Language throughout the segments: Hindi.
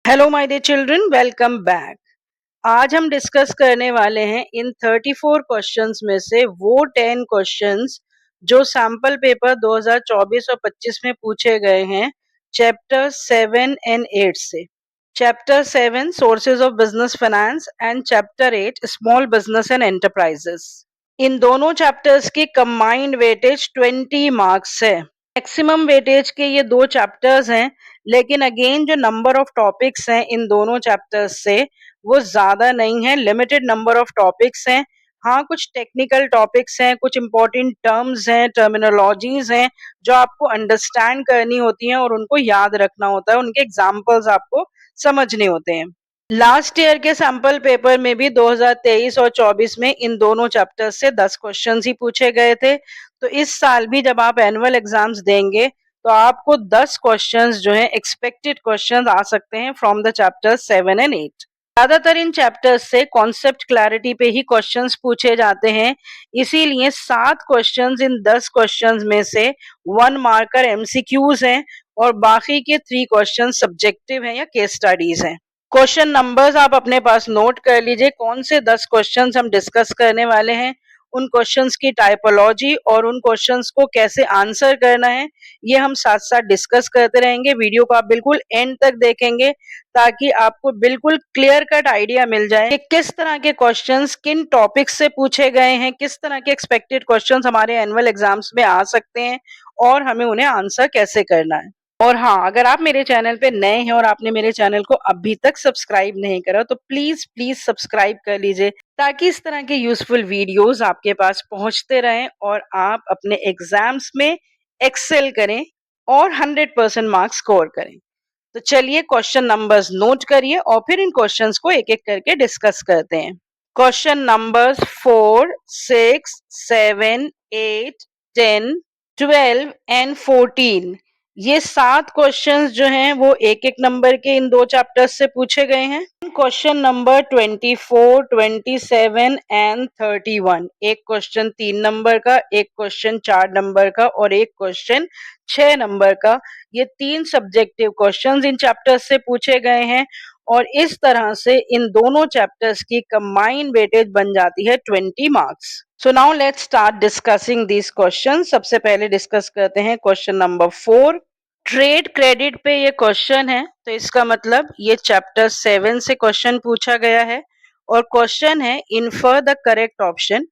Hello my dear children, welcome back. आज हम डिस्कस करने वाले हैं इन 34 क्वेश्चंस में से वो 10 क्वेश्चंस जो सैंपल पेपर 2024 और 25 में पूछे गए हैं चैप्टर 7 एंड 8 से। Chapter 7 sources of business finance and chapter 8 small business and enterprises. इन दोनों चैप्टर्स की कंबाइंड वेटेज 20 मार्क्स है। मैक्सिमम वेटेज के ये दो चैप्टर्स हैं, लेकिन अगेन जो नंबर ऑफ टॉपिक्स हैं इन दोनों चैप्टर्स से वो ज्यादा नहीं है, लिमिटेड नंबर ऑफ टॉपिक्स हैं। हाँ, कुछ टेक्निकल टॉपिक्स हैं, कुछ इंपॉर्टेंट टर्म्स हैं, टर्मिनोलॉजीज हैं जो आपको अंडरस्टैंड करनी होती हैं और उनको याद रखना होता है, उनके एग्जाम्पल्स आपको समझने होते हैं। लास्ट ईयर के सैंपल पेपर में भी 2023 और 24 में इन दोनों चैप्टर्स से 10 क्वेश्चंस ही पूछे गए थे। तो इस साल भी जब आप एनुअल एग्जाम्स देंगे तो आपको 10 क्वेश्चंस जो हैं एक्सपेक्टेड क्वेश्चंस आ सकते हैं फ्रॉम द चैप्टर 7 एंड 8। ज्यादातर इन चैप्टर्स से कॉन्सेप्ट क्लैरिटी पे ही क्वेश्चंस पूछे जाते हैं, इसीलिए 7 क्वेश्चंस इन 10 क्वेश्चंस में से 1 मार्कर एमसीक्यूज हैं और बाकी के 3 क्वेश्चन सब्जेक्टिव हैं या केस स्टडीज हैं। क्वेश्चन नंबर्स आप अपने पास नोट कर लीजिए, कौन से 10 क्वेश्चंस हम डिस्कस करने वाले हैं, उन क्वेश्चंस की टाइपोलॉजी और उन क्वेश्चंस को कैसे आंसर करना है, ये हम साथ साथ डिस्कस करते रहेंगे। वीडियो को आप बिल्कुल एंड तक देखेंगे ताकि आपको बिल्कुल क्लियर कट आइडिया मिल जाए कि किस तरह के क्वेश्चंस किन टॉपिक्स से पूछे गए हैं, किस तरह के एक्सपेक्टेड क्वेश्चंस हमारे एनुअल एग्जाम्स में आ सकते हैं और हमें उन्हें आंसर कैसे करना है। और हाँ, अगर आप मेरे चैनल पे नए हैं और आपने मेरे चैनल को अभी तक सब्सक्राइब नहीं करा तो प्लीज प्लीज सब्सक्राइब कर लीजिए ताकि इस तरह के यूजफुल वीडियोस आपके पास पहुंचते रहें और आप अपने एग्जाम्स में एक्सेल करें और 100% मार्क्स स्कोर करें। तो चलिए क्वेश्चन नंबर्स नोट करिए और फिर इन क्वेश्चंस को एक एक करके डिस्कस करते हैं। क्वेश्चन नंबर्स 4, 6, 7, 8, 10, 12 एंड 14, ये 7 क्वेश्चंस जो हैं वो एक एक नंबर के इन दो चैप्टर्स से पूछे गए हैं। क्वेश्चन नंबर 24, 27 एंड 31, एक क्वेश्चन 3 नंबर का, एक क्वेश्चन 4 नंबर का और एक क्वेश्चन 6 नंबर का, ये 3 सब्जेक्टिव क्वेश्चंस इन चैप्टर्स से पूछे गए हैं और इस तरह से इन दोनों चैप्टर्स की कंबाइंड वेटेज बन जाती है 20 marks. So now let's start discussing this question. सबसे पहले डिस्कस करते हैं क्वेश्चन नंबर 4। ट्रेड क्रेडिट पे ये क्वेश्चन है, तो इसका मतलब ये चैप्टर 7 से क्वेश्चन पूछा गया है और क्वेश्चन है infer the correct option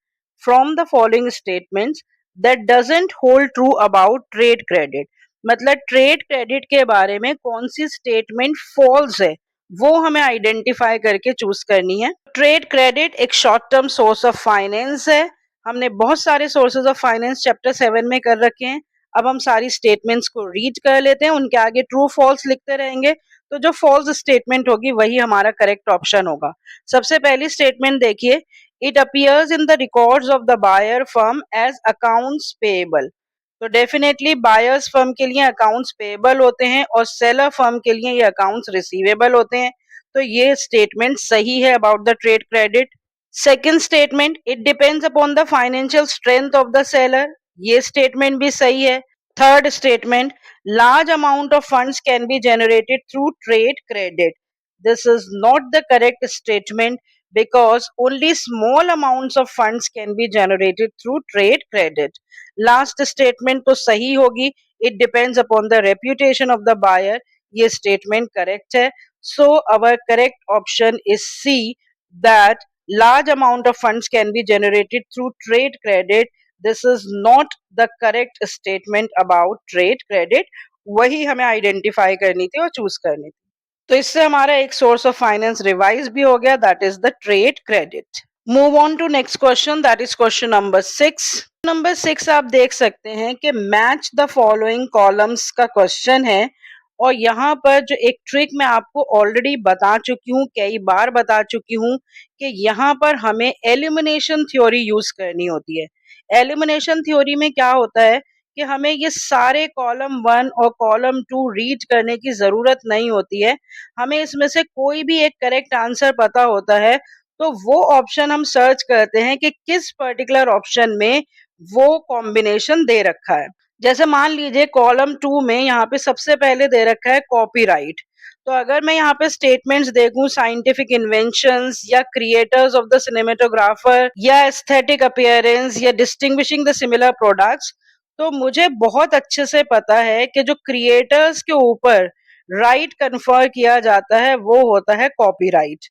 from the following statements that doesn't hold true about trade credit. मतलब ट्रेड क्रेडिट के बारे में कौन सी स्टेटमेंट फॉल्स है वो हमें आइडेंटिफाई करके चूज करनी है। ट्रेड क्रेडिट एक short term source of finance है। हमने बहुत सारे सोर्सेज ऑफ फाइनेंस चैप्टर 7 में कर रखे हैं। अब हम सारी स्टेटमेंट्स को रीड कर लेते हैं, उनके आगे ट्रू फॉल्स लिखते रहेंगे, तो जो फॉल्स स्टेटमेंट होगी वही हमारा करेक्ट ऑप्शन होगा। सबसे पहली स्टेटमेंट देखिए, it appears in the records of the buyer firm as accounts payable. तो डेफिनेटली बायर्स फर्म के लिए अकाउंट्स पेएबल होते हैं और सेलर फर्म के लिए ये अकाउंट्स रिसीवेबल होते हैं। तो ये स्टेटमेंट सही है about the trade credit. Second statement, it depends upon the financial strength of the seller, ये स्टेटमेंट भी सही है। Third statement, large amount of funds can be generated through trade credit, this is not the correct statement because only small amounts of funds can be generated through trade credit. Last statement तो सही होगी, it depends upon the reputation of the buyer, ये statement correct है। So our correct option is C, that large amount of funds can be generated through trade credit. This is not the correct statement about trade credit. वही हमें आइडेंटिफाई करनी थी और चूज करनी थी। तो इससे हमारा एक सोर्स ऑफ फाइनेंस रिवाइज भी हो गया, that is the trade credit. Move on to next question, that is question number 6। Number 6 आप देख सकते हैं कि मैच द फॉलोइंग कॉलम्स का क्वेश्चन है और यहाँ पर जो एक ट्रिक मैं आपको ऑलरेडी बता चुकी हूँ, कई बार बता चुकी हूँ कि यहाँ पर हमें एलिमिनेशन थ्योरी यूज करनी होती है। एलिमिनेशन थ्योरी में क्या होता है कि हमें ये सारे कॉलम 1 और कॉलम 2 रीड करने की जरूरत नहीं होती है। हमें इसमें से कोई भी एक करेक्ट आंसर पता होता है तो वो ऑप्शन हम सर्च करते हैं कि किस पर्टिकुलर ऑप्शन में वो कॉम्बिनेशन दे रखा है। जैसे मान लीजिए कॉलम 2 में यहाँ पे सबसे पहले दे रखा है कॉपीराइट, तो अगर मैं यहाँ पे स्टेटमेंट्स देखूं, साइंटिफिक इन्वेंशंस या क्रिएटर्स ऑफ द सिनेमेटोग्राफर या एस्थेटिक अपीयरेंस या डिस्टिंग्विशिंग द सिमिलर प्रोडक्ट्स, तो मुझे बहुत अच्छे से पता है कि जो क्रिएटर्स के ऊपर राइट कन्फर किया जाता है वो होता है कॉपीराइट।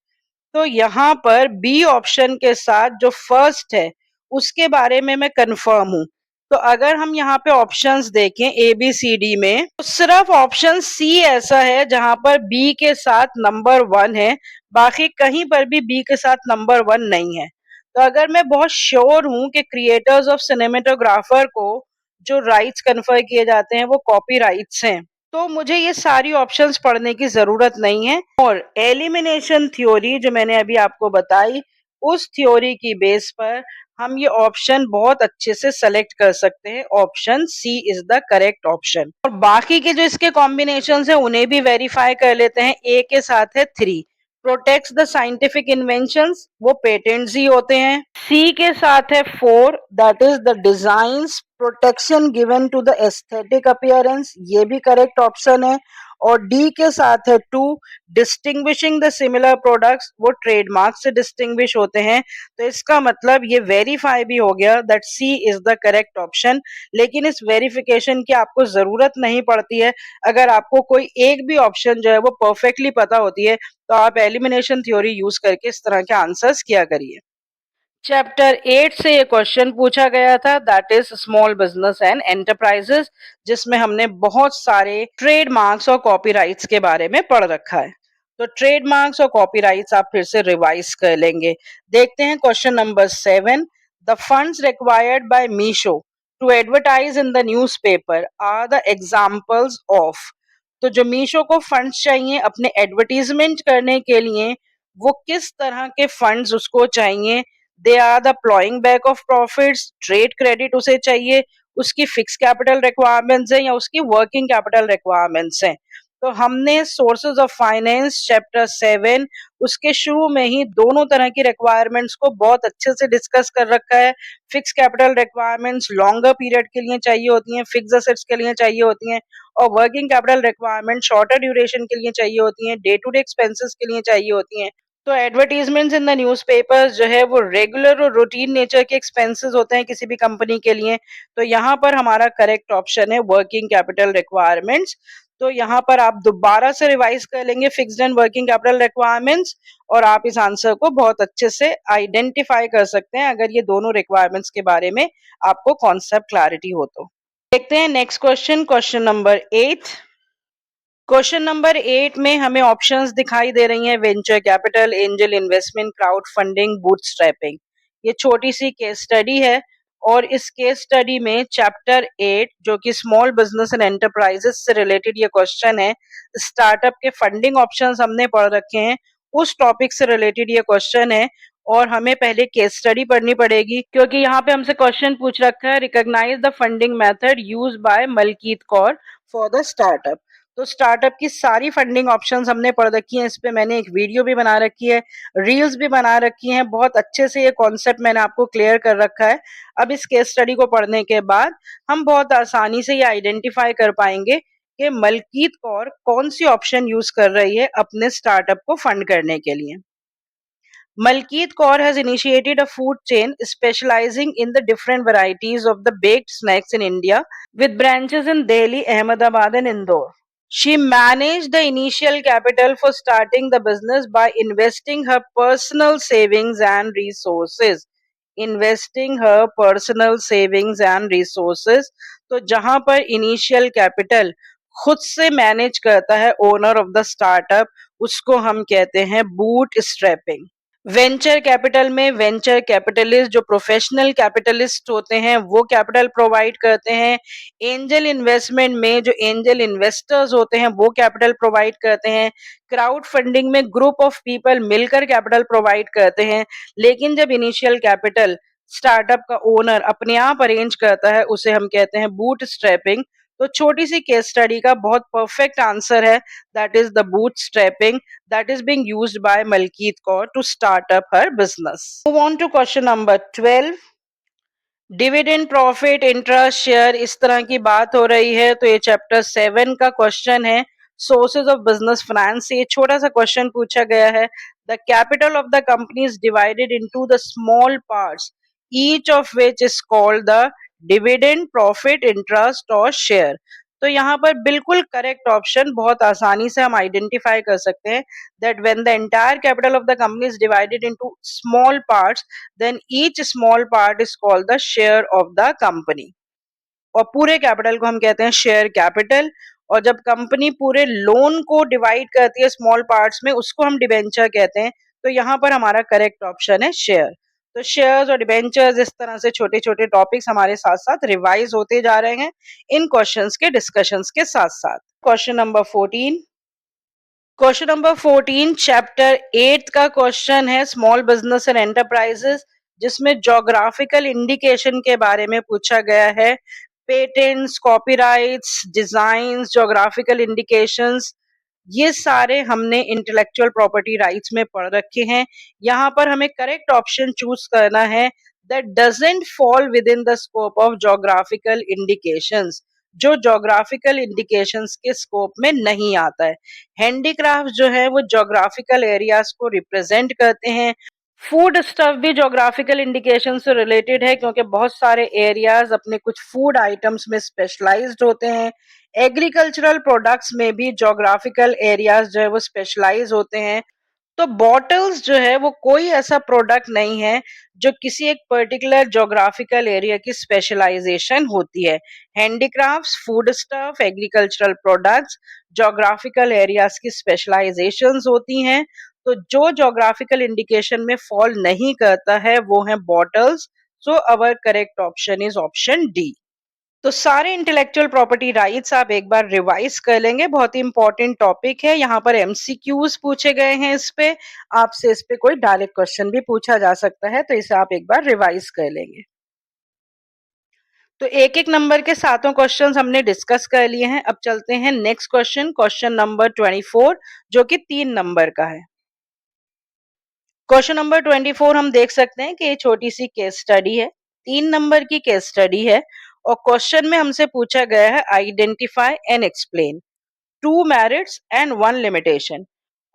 तो यहाँ पर बी ऑप्शन के साथ जो फर्स्ट है उसके बारे में मैं कंफर्म हूँ। तो अगर हम यहाँ पे ऑप्शंस देखें ए बी सी डी में, तो सिर्फ ऑप्शन सी ऐसा है जहां पर बी के साथ नंबर 1 है, बाकी कहीं पर भी बी के साथ नंबर 1 नहीं है। तो अगर मैं बहुत श्योर हूं कि क्रिएटर्स ऑफ सिनेमेटोग्राफर को जो राइट्स कन्फर किए जाते हैं वो कॉपी राइट्स हैं, तो मुझे ये सारी ऑप्शंस पढ़ने की जरूरत नहीं है। और एलिमिनेशन थ्योरी जो मैंने अभी आपको बताई, उस थ्योरी की बेस पर हम ये ऑप्शन बहुत अच्छे से सेलेक्ट कर सकते हैं। Option C is the correct option. और बाकी के जो इसके कॉम्बिनेशंस हैं उन्हें भी वेरीफाई कर लेते हैं। ए के साथ है 3, प्रोटेक्ट्स द साइंटिफिक इन्वेंशंस, वो पेटेंट्स ही होते हैं। सी के साथ है 4, that is the designs protection given to the aesthetic appearance, ये भी करेक्ट ऑप्शन है। और डी के साथ है 2, डिस्टिंग्विशिंग द सिमिलर प्रोडक्ट्स, वो ट्रेडमार्क से डिस्टिंग्विश होते हैं। तो इसका मतलब ये वेरीफाई भी हो गया that C is the correct option. लेकिन इस वेरिफिकेशन की आपको जरूरत नहीं पड़ती है। अगर आपको कोई एक भी ऑप्शन जो है वो परफेक्टली पता होती है, तो आप एलिमिनेशन थ्योरी यूज करके इस तरह के आंसर्स किया करिए। चैप्टर 8 से ये क्वेश्चन पूछा गया था, that is small business and enterprises, जिसमें हमने बहुत सारे ट्रेडमार्क्स और कॉपीराइट्स के बारे में पढ़ रखा है। तो ट्रेडमार्क्स और कॉपीराइट्स आप फिर से रिवाइज कर लेंगे। देखते हैं question number 7। The funds required by Meesho to advertise in the newspaper are the examples of. तो जो मीशो को फंड्स चाहिए अपने एडवर्टीजमेंट करने के लिए, वो किस तरह के फंड्स उसको चाहिए? They are the ploughing back of profits, trade credit उसे चाहिए, उसकी फिक्स कैपिटल रिक्वायरमेंट्स है या उसकी वर्किंग कैपिटल रिक्वायरमेंट्स हैं। तो हमने सोर्सेज ऑफ फाइनेंस चैप्टर 7 उसके शुरू में ही दोनों तरह की रिक्वायरमेंट्स को बहुत अच्छे से डिस्कस कर रखा है। Fix capital requirements longer period के लिए चाहिए होती हैं, फिक्स असेट्स के लिए चाहिए होती हैं, और working capital requirement shorter duration के लिए चाहिए होती हैं, डे टू डे एक्सपेंसेस के लिए चाहिए होती हैं। तो एडवर्टीजमेंट्स इन द न्यूज़पेपर्स जो है वो रेगुलर और रूटीन नेचर के एक्सपेंसेस होते हैं किसी भी कंपनी के लिए। तो यहाँ पर हमारा करेक्ट ऑप्शन है वर्किंग कैपिटल रिक्वायरमेंट्स। तो यहाँ पर आप दोबारा से रिवाइज कर लेंगे fixed and working capital requirements, और आप इस आंसर को बहुत अच्छे से आइडेंटिफाई कर सकते हैं अगर ये दोनों रिक्वायरमेंट्स के बारे में आपको कॉन्सेप्ट क्लैरिटी हो तो। देखते हैं next question, question number 8। Question number 8 में हमें ऑप्शंस दिखाई दे रही हैं, venture capital, angel investment, crowd funding, bootstrapping. ये छोटी सी केस स्टडी है, और इस केस स्टडी में चैप्टर 8 जो कि स्मॉल बिजनेस एंड एंटरप्राइजेस से रिलेटेड ये क्वेश्चन है, स्टार्टअप के फंडिंग ऑप्शंस हमने पढ़ रखे हैं, उस टॉपिक से रिलेटेड ये क्वेश्चन है। और हमें पहले केस स्टडी पढ़नी पड़ेगी क्योंकि यहाँ पे हमसे क्वेश्चन पूछ रखा है, recognise the funding method used by Malkeet Kaur for the startup. तो स्टार्टअप की सारी फंडिंग ऑप्शंस हमने पढ़ रखी हैं, इस पे मैंने एक वीडियो भी बना रखी है, रील्स भी बना रखी हैं, बहुत अच्छे से ये कॉन्सेप्ट मैंने आपको क्लियर कर रखा है। अब इस केस स्टडी को पढ़ने के बाद हम बहुत आसानी से ये आइडेंटिफाई कर पाएंगे कि मलकीत कौर कौन सी ऑप्शन यूज कर रही है अपने स्टार्टअप को फंड करने के लिए। Malkeet Kaur has initiated a food chain specializing in the different varieties of the baked snacks in India with branches in Delhi, Ahmedabad and Indore. She managed the initial capital for starting the business by investing her personal savings and resources. Investing her personal savings and resources. तो जहां पर इनिशियल कैपिटल खुद से मैनेज करता है ओनर ऑफ द स्टार्टअप, उसको हम कहते हैं बूट स्ट्रैपिंग। वेंचर कैपिटल में वेंचर कैपिटलिस्ट जो प्रोफेशनल कैपिटलिस्ट होते हैं वो कैपिटल प्रोवाइड करते हैं। एंजल इन्वेस्टमेंट में जो एंजल इन्वेस्टर्स होते हैं वो कैपिटल प्रोवाइड करते हैं। क्राउड फंडिंग में ग्रुप ऑफ पीपल मिलकर कैपिटल प्रोवाइड करते हैं। लेकिन जब इनिशियल कैपिटल स्टार्टअप का ओनर अपने आप अरेंज करता है उसे हम कहते हैं बूट स्ट्रैपिंग। तो छोटी सी केस स्टडी का बहुत परफेक्ट आंसर है, that is the bootstrapping that is being used by Malkeet Kaur to start up her business. Move on to question number 12. Dividend profit interest share इस तरह की बात हो रही है, तो ये चैप्टर 7 का क्वेश्चन है। सोर्सेज ऑफ बिजनेस फाइनेंस से ये छोटा सा क्वेश्चन पूछा गया है। The capital of the company is divided into the small parts each of which is called the dividend, profit, interest और शेयर। तो यहाँ पर बिल्कुल करेक्ट ऑप्शन बहुत आसानी से हम आइडेंटिफाई कर सकते हैं that when the entire capital of the company is divided into small parts, then each small part is called the share of the company। और पूरे कैपिटल को हम कहते हैं शेयर कैपिटल। और जब कंपनी पूरे लोन को डिवाइड करती है स्मॉल पार्ट्स में, उसको हम डिबेंचर कहते हैं। तो यहाँ पर हमारा करेक्ट ऑप्शन है शेयर। तो शेयर्स और डिबेंचर्स, इस तरह से छोटे छोटे टॉपिक्स हमारे साथ साथ रिवाइज होते जा रहे हैं इन क्वेश्चंस के डिस्कशंस के साथ साथ। Question number 14। Question number 14 chapter 8 का क्वेश्चन है स्मॉल बिजनेस एंड एंटरप्राइजेस, जिसमें जोग्राफिकल इंडिकेशन के बारे में पूछा गया है। Patents, copyrights, designs, geographical indications, ये सारे हमने इंटेलेक्चुअल प्रॉपर्टी राइट्स में पढ़ रखे हैं। यहाँ पर हमें करेक्ट ऑप्शन चूज करना है that doesn't fall with in the scope of geographical indications, जो जोग्राफिकल इंडिकेशंस के स्कोप में नहीं आता है। हैंडीक्राफ्ट जो है वो जोग्राफिकल एरियाज को रिप्रेजेंट करते हैं। फूड स्टफ भी जोग्राफिकल इंडिकेशन से रिलेटेड है, क्योंकि बहुत सारे एरियाज अपने कुछ फूड आइटम्स में स्पेशलाइज्ड होते हैं। एग्रीकल्चरल प्रोडक्ट्स में भी जोग्राफिकल एरियाज जो है वो स्पेशलाइज होते हैं। तो बॉटल्स जो है वो कोई ऐसा प्रोडक्ट नहीं है जो किसी एक पर्टिकुलर जोग्राफिकल एरिया की स्पेशलाइजेशन होती है। Handicrafts, food stuff, agricultural products geographical areas की स्पेशलाइजेशंस होती हैं। तो जो जोग्राफिकल इंडिकेशन में फॉल नहीं करता है वो है bottles. So our correct option is option D. तो सारे इंटेलेक्चुअल प्रॉपर्टी राइट्स आप एक बार रिवाइज कर लेंगे, बहुत ही इंपॉर्टेंट टॉपिक है। यहाँ पर एमसीक्यूज पूछे गए हैं इस पे, आपसे इस पे कोई डायरेक्ट क्वेश्चन भी पूछा जा सकता है, तो इसे आप एक बार रिवाइज कर लेंगे। तो एक एक नंबर के सातों क्वेश्चंस हमने डिस्कस कर लिए हैं। अब चलते हैं नेक्स्ट क्वेश्चन, क्वेश्चन नंबर 24, जो कि 3 नंबर का है। क्वेश्चन नंबर 24 हम देख सकते हैं कि ये छोटी सी केस स्टडी है, 3 नंबर की केस स्टडी है। और क्वेश्चन में हमसे पूछा गया है identify and explain 2 merits and 1 limitation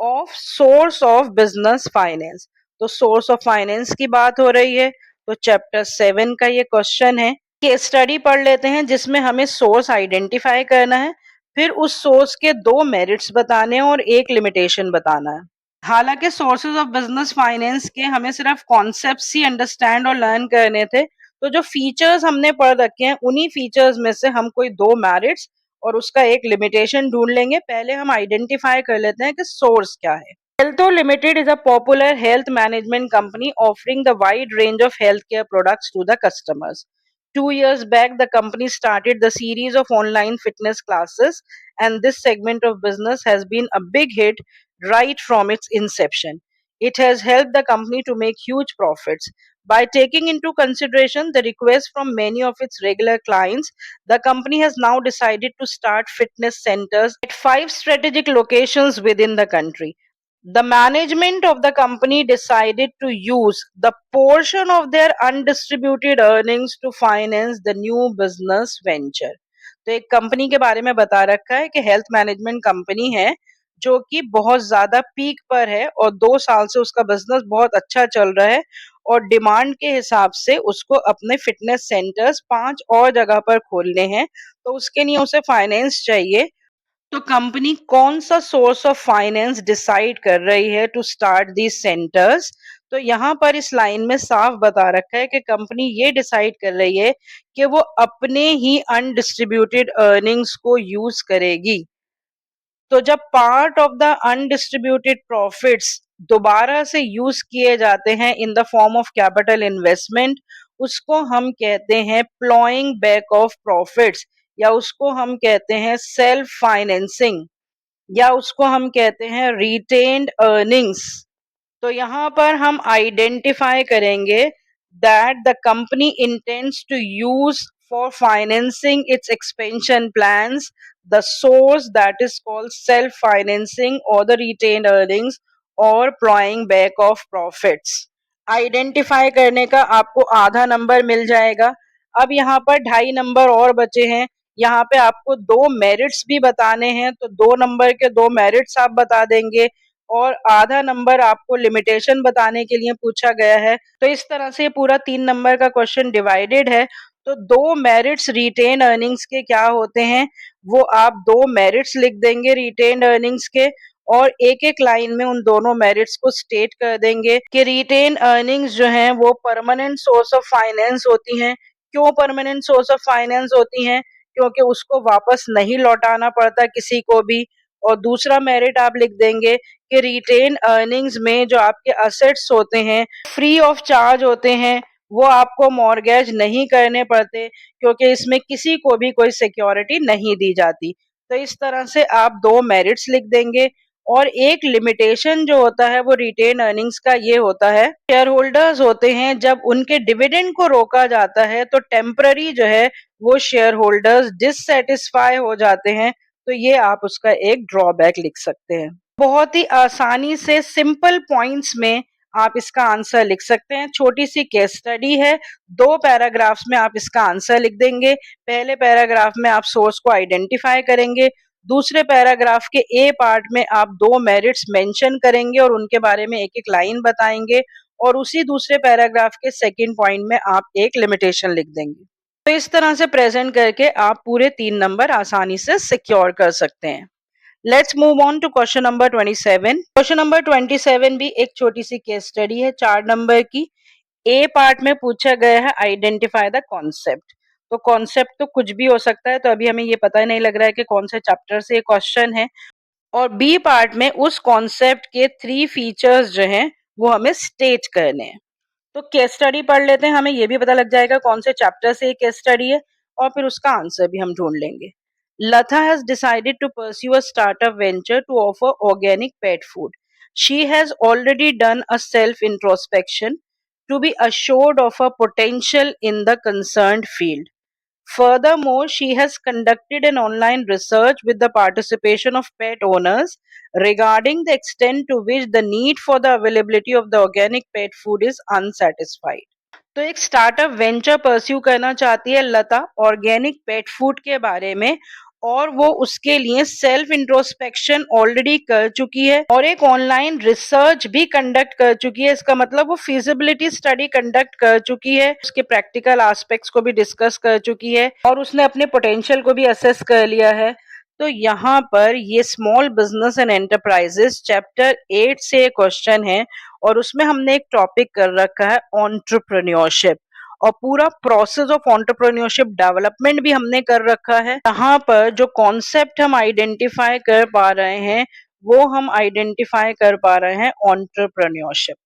of source of business finance. तो सोर्स ऑफ फाइनेंस की बात हो रही है, तो चैप्टर 7 का ये क्वेश्चन है। केस स्टडी पढ़ लेते हैं जिसमें हमें सोर्स आइडेंटिफाई करना है, फिर उस सोर्स के 2 मेरिट्स बताने हैं और 1 लिमिटेशन बताना है। हालांकि सोर्सेज ऑफ बिजनेस फाइनेंस के हमें सिर्फ कॉन्सेप्ट्स ही अंडरस्टैंड और लर्न करने थे, तो जो फीचर्स हमने पढ़ रखे हैं उन्हीं फीचर्स में से हम कोई 2 मेरिट्स और उसका 1 लिमिटेशन ढूंढ लेंगे। पहले हम आइडेंटिफाई कर लेते हैं कि सोर्स क्या है। Healtho Limited is a popular health management company offering the wide range of healthcare products to the customers. 2 years back, the company started the series of online fitness classes, and this segment of business has been a big hit right from its inception. It has helped the company to make huge profits. By taking into consideration the requests from many of its regular clients, the company has now decided to start fitness centers at 5 strategic locations within the country. The management of the company decided to use the portion of their undistributed earnings to finance the new business venture. तो एक कंपनी के बारे में बता रखा है कि हेल्थ मैनेजमेंट कंपनी है जो कि बहुत ज्यादा पीक पर है और 2 साल से उसका बिजनेस बहुत अच्छा चल रहा है, और डिमांड के हिसाब से उसको अपने फिटनेस सेंटर्स 5 और जगह पर खोलने हैं, तो उसके लिए उसे फाइनेंस चाहिए। तो कंपनी कौन सा सोर्स ऑफ फाइनेंस डिसाइड कर रही है टू स्टार्ट दी सेंटर्स? तो यहाँ पर इस लाइन में साफ बता रखा है कि कंपनी ये डिसाइड कर रही है कि वो अपने ही अनडिस्ट्रीब्यूटेड अर्निंग्स को यूज करेगी। तो जब part of the undistributed profits दोबारा से यूज किए जाते हैं in the form of capital investment, उसको हम कहते हैं प्लॉइंग बैक ऑफ प्रॉफिट्स, या उसको हम कहते हैं सेल्फ फाइनेंसिंग, या उसको हम कहते हैं रिटेन्ड अर्निंग्स। तो यहाँ पर हम आइडेंटिफाई करेंगे that the company intends to use for financing its expansion plans the source that is called self financing और द रिटेन्ड अर्निंग्स और ploughing back of profits. Identify करने का आपको आधा नंबर मिल जाएगा। अब यहाँ पर 2.5 नंबर और बचे हैं, यहाँ पे आपको 2 मेरिट्स भी बताने हैं, तो 2 नंबर के 2 मेरिट्स आप बता देंगे और आधा नंबर आपको लिमिटेशन बताने के लिए पूछा गया है। तो इस तरह से पूरा 3 नंबर का क्वेश्चन डिवाइडेड है। तो 2 मेरिट्स रिटेन अर्निंग्स के क्या होते हैं, वो आप 2 मेरिट्स लिख देंगे रिटेन अर्निंग्स के और एक एक लाइन में उन दोनों मेरिट्स को स्टेट कर देंगे कि रिटेन अर्निंग्स जो हैं वो परमानेंट सोर्स ऑफ फाइनेंस होती हैं। क्यों परमानेंट सोर्स ऑफ फाइनेंस होती हैं? क्योंकि उसको वापस नहीं लौटाना पड़ता किसी को भी। और दूसरा मेरिट आप लिख देंगे कि रिटेन अर्निंग्स में जो आपके असेट्स होते हैं फ्री ऑफ चार्ज होते हैं, वो आपको मॉर्गेज नहीं करने पड़ते क्योंकि इसमें किसी को भी कोई सिक्योरिटी नहीं दी जाती। तो इस तरह से आप 2 मेरिट्स लिख देंगे और एक लिमिटेशन जो होता है वो रिटेन अर्निंग्स का ये होता है, शेयर होल्डर्स होते हैं जब उनके डिविडेंड को रोका जाता है तो टेम्पररी जो है वो शेयर होल्डर्स डिससेटिस्फाई हो जाते हैं, तो ये आप उसका एक ड्रॉबैक लिख सकते हैं। बहुत ही आसानी से सिंपल पॉइंट्स में आप इसका आंसर लिख सकते हैं। छोटी सी केस स्टडी है, 2 पैराग्राफ्स में आप इसका आंसर लिख देंगे। पहले पैराग्राफ में आप सोर्स को आइडेंटिफाई करेंगे, दूसरे पैराग्राफ के ए पार्ट में आप 2 मेरिट्स मेंशन करेंगे और उनके बारे में एक एक लाइन बताएंगे और उसी दूसरे पैराग्राफ के सेकंड पॉइंट में आप एक लिमिटेशन लिख देंगे। तो इस तरह से प्रेजेंट करके आप पूरे 3 नंबर आसानी से सिक्योर कर सकते हैं। Let's move on to question number 27। Question number 27 भी एक छोटी सी केस स्टडी है 4 नंबर की। ए पार्ट में पूछा गया है आइडेंटिफाई द कॉन्सेप्ट। तो कॉन्सेप्ट तो कुछ भी हो सकता है, तो अभी हमें ये पता ही नहीं लग रहा है कि कौन से चैप्टर से ये क्वेश्चन है। और बी पार्ट में उस कॉन्सेप्ट के 3 फीचर्स जो हैं वो हमें स्टेट करने हैं। तो केस स्टडी पढ़ लेते हैं, हमें ये भी पता लग जाएगा कौन से चैप्टर से ये केस स्टडी है और फिर उसका आंसर भी हम ढूंढ लेंगे। Latha has decided to pursue a startup venture to offer organic pet food. She has already done a self introspection to be assured of her potential in the concerned field. Furthermore, she has conducted an online research with the participation of pet owners regarding the extent to which the need for the availability of the organic pet food is unsatisfied. तो एक स्टार्टअप वेंचर परस्यू करना चाहती है लता ऑर्गेनिक पेट फूड के बारे में और वो उसके लिए सेल्फ इंट्रोस्पेक्शन ऑलरेडी कर चुकी है और एक ऑनलाइन रिसर्च भी कंडक्ट कर चुकी है। इसका मतलब वो फिजिबिलिटी स्टडी कंडक्ट कर चुकी है, उसके प्रैक्टिकल एस्पेक्ट्स को भी डिस्कस कर चुकी है और उसने अपने पोटेंशियल को भी असेस कर लिया है। तो यहाँ पर ये small business and enterprises chapter 8 से क्वेश्चन है और उसमें हमने एक टॉपिक कर रखा है एंटरप्रेन्योरशिप और पूरा प्रोसेस ऑफ एंटरप्रेन्योरशिप डेवलपमेंट भी हमने कर रखा है। यहाँ पर जो कॉन्सेप्ट हम आइडेंटिफाई कर पा रहे हैं वो हम आइडेंटिफाई कर पा रहे हैं एंटरप्रेन्योरशिप।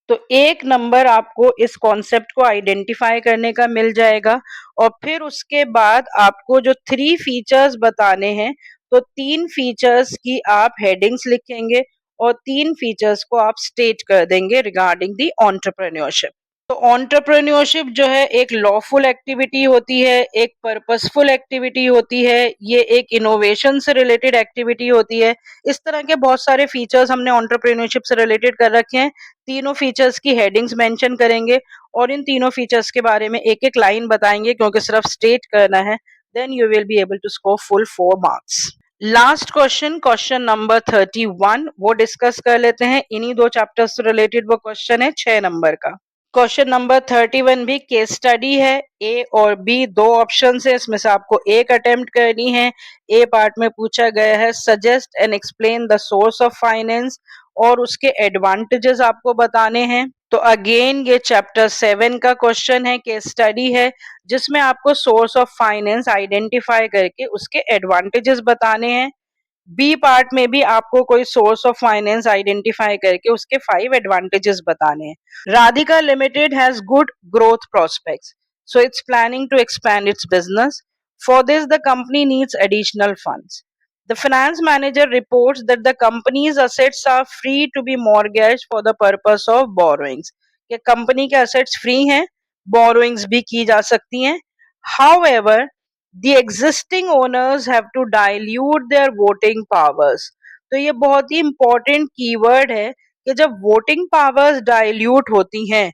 तो 1 नंबर आपको इस कॉन्सेप्ट को आइडेंटिफाई करने का मिल जाएगा और फिर उसके बाद आपको जो 3 फीचर्स बताने हैं तो 3 फीचर्स की आप हेडिंग्स लिखेंगे और 3 फीचर्स को आप स्टेट कर देंगे रिगार्डिंग दी एंटरप्रेन्योरशिप। तो एंटरप्रेन्योरशिप जो है एक लॉफुल एक्टिविटी होती है, एक पर्पसफुल एक्टिविटी होती है, ये एक इनोवेशन से रिलेटेड एक्टिविटी होती है। इस तरह के बहुत सारे फीचर्स हमने एंटरप्रेन्योरशिप से रिलेटेड कर रखे हैं। तीनों फीचर्स की हेडिंग्स मेंशन करेंगे और इन तीनों फीचर्स के बारे में एक एक लाइन बताएंगे क्योंकि सिर्फ स्टेट करना है। Then you will be able to score full 4 marks. Last question, question number 31, वो डिस्कस कर लेते हैं। इन्हीं 2 चैप्टर्स से रिलेटेड वो क्वेश्चन है 6 नंबर का। क्वेश्चन नंबर 31 भी केस स्टडी है। ए और बी 2 ऑप्शन है, इसमें से आपको एक अटेम्प्ट करनी है। ए पार्ट में पूछा गया है suggest and explain the source of finance और उसके एडवांटेजेस आपको बताने हैं। तो अगेन ये चैप्टर 7 का क्वेश्चन है, केस स्टडी है जिसमें आपको सोर्स ऑफ फाइनेंस आइडेंटिफाई करके उसके एडवांटेजेस बताने हैं। बी पार्ट में भी आपको कोई सोर्स ऑफ फाइनेंस आइडेंटिफाई करके उसके 5 एडवांटेजेस बताने हैं। Radhika limited has good growth prospects, so it's planning to expand its business. For this, the company needs additional funds. The finance manager reports that the company's assets are free to be mortgaged for the purpose of borrowings. कि कंपनी के assets free हैं, borrowings भी की जा सकती हैं। However, the existing owners have to dilute their voting powers. तो ये बहुत ही important कीवर्ड है कि जब voting powers dilute होती हैं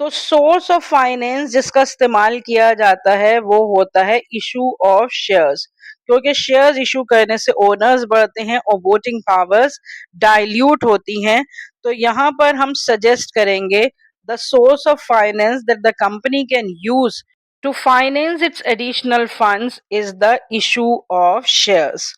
तो सोर्स ऑफ फाइनेंस जिसका इस्तेमाल किया जाता है वो होता है इशू ऑफ शेयर्स, क्योंकि शेयर्स इशू करने से ओनर्स बढ़ते हैं और वोटिंग पावर्स डाइल्यूट होती हैं। तो यहाँ पर हम सजेस्ट करेंगे the source of finance that the company can use to finance its additional funds is the issue of shares.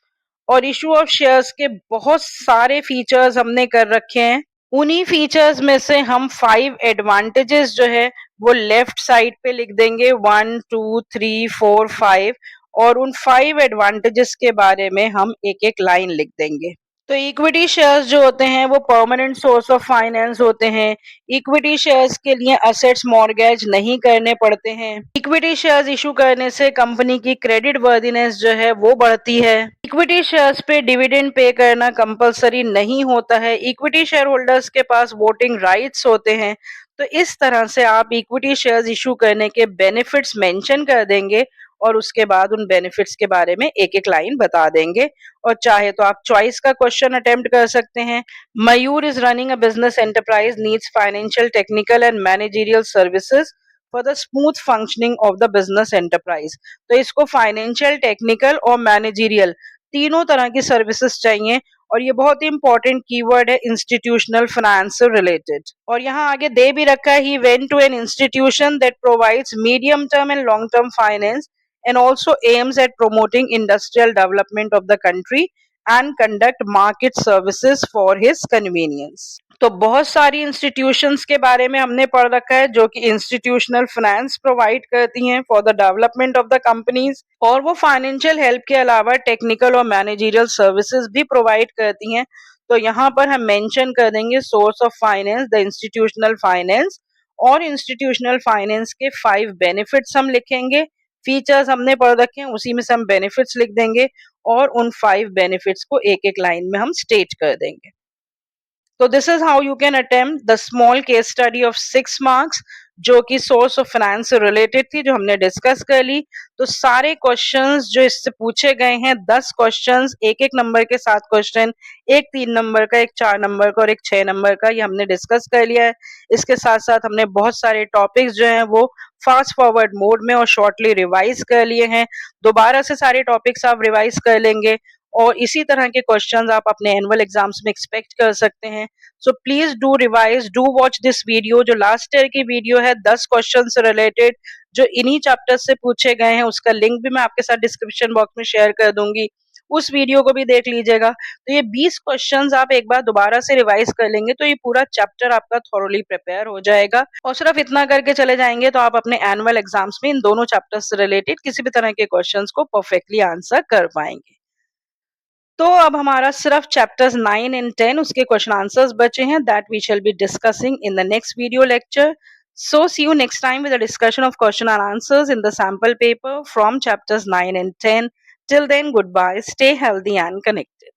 और इशू ऑफ शेयर्स के बहुत सारे फीचर्स हमने कर रखे हैं। उन्हीं फीचर्स में से हम 5 एडवांटेजेस जो है वो लेफ्ट साइड पे लिख देंगे, 1 2 3 4 5, और उन 5 एडवांटेजेस के बारे में हम एक एक लाइन लिख देंगे। तो इक्विटी शेयर्स जो होते हैं वो परमानेंट सोर्स ऑफ फाइनेंस होते हैं। इक्विटी शेयर्स के लिए असेट्स मॉर्गेज नहीं करने पड़ते हैं। इक्विटी शेयर्स इशू करने से कंपनी की क्रेडिट वर्दीनेस जो है वो बढ़ती है। इक्विटी शेयर्स पे डिविडेंड पे करना कंपलसरी नहीं होता है। इक्विटी शेयर होल्डर्स के पास वोटिंग राइट्स होते हैं। तो इस तरह से आप इक्विटी शेयर्स इशू करने के बेनिफिट्स मेंशन कर देंगे और उसके बाद उन बेनिफिट्स के बारे में एक एक लाइन बता देंगे। और चाहे तो आप चॉइस का क्वेश्चन अटेम्प्ट कर सकते हैं। Mayur is running a business enterprise needs financial technical and managerial services for the smooth functioning of the business enterprise. तो इसको फाइनेंशियल, टेक्निकल और मैनेजरियल तीनों तरह की सर्विसेज चाहिए। और ये बहुत ही इंपॉर्टेंट कीवर्ड है, इंस्टीट्यूशनल फाइनेंस से रिलेटेड। और यहाँ आगे दे भी रखा है, he went to an institution that provides medium term and long term finance and also aims at promoting industrial development of the country and conduct market services for his convenience। तो बहुत सारी इंस्टीट्यूशंस के बारे में हमने पढ़ रखा है जो कि इंस्टीट्यूशनल फाइनेंस प्रोवाइड करती हैं for the development of the companies, और वो फाइनेंशियल हेल्प के अलावा टेक्निकल और मैनेजरियल सर्विसेज भी प्रोवाइड करती हैं। तो यहाँ पर हम मेंशन कर देंगे source of finance the institutional finance, और इंस्टीट्यूशनल फाइनेंस के 5 बेनिफिट्स हम लिखेंगे। फीचर्स हमने पढ़ रखे हैं उसी में से हम बेनिफिट्स लिख देंगे और उन 5 बेनिफिट्स को एक एक लाइन में हम स्टेट कर देंगे। तो this is how you can attempt the small case study of 6 marks जो कि सोर्स ऑफ फाइनेंस से रिलेटेड थी, जो हमने डिस्कस कर ली। तो सारे क्वेश्चंस जो इससे पूछे गए हैं, 10 क्वेश्चंस, एक एक नंबर के 7 क्वेश्चन, एक 3 नंबर का, एक 4 नंबर का और एक 6 नंबर का, ये हमने डिस्कस कर लिया है। इसके साथ साथ हमने बहुत सारे टॉपिक्स जो हैं वो फास्ट फॉरवर्ड मोड में और शॉर्टली रिवाइज कर लिए हैं। दोबारा से सारे टॉपिक्स आप रिवाइज कर लेंगे और इसी तरह के क्वेश्चंस आप अपने एनुअल एग्जाम्स में एक्सपेक्ट कर सकते हैं। So please do revise, do watch this video. जो लास्ट ईयर की वीडियो है 10 क्वेश्चन से रिलेटेड जो इन्हीं चैप्टर्स से पूछे गए हैं, उसका लिंक भी मैं आपके साथ डिस्क्रिप्शन बॉक्स में शेयर कर दूंगी, उस वीडियो को भी देख लीजिएगा। तो ये 20 क्वेश्चंस आप एक बार दोबारा से रिवाइज कर लेंगे तो ये पूरा चैप्टर आपका थॉरोली प्रिपेयर हो जाएगा। और सिर्फ इतना करके चले जाएंगे तो आप अपने एनुअल एग्जाम्स में इन दोनों चैप्टर्स से रिलेटेड किसी भी तरह के क्वेश्चंस को परफेक्टली आंसर कर पाएंगे। तो अब हमारा सिर्फ चैप्टर्स 9 एंड 10 उसके क्वेश्चन आंसर्स बचे हैं, that we shall be discussing in the next video lecture. So see you next time with a discussion of question and answers in the sample paper from chapters 9 and 10. Till then, goodbye, stay healthy and connected.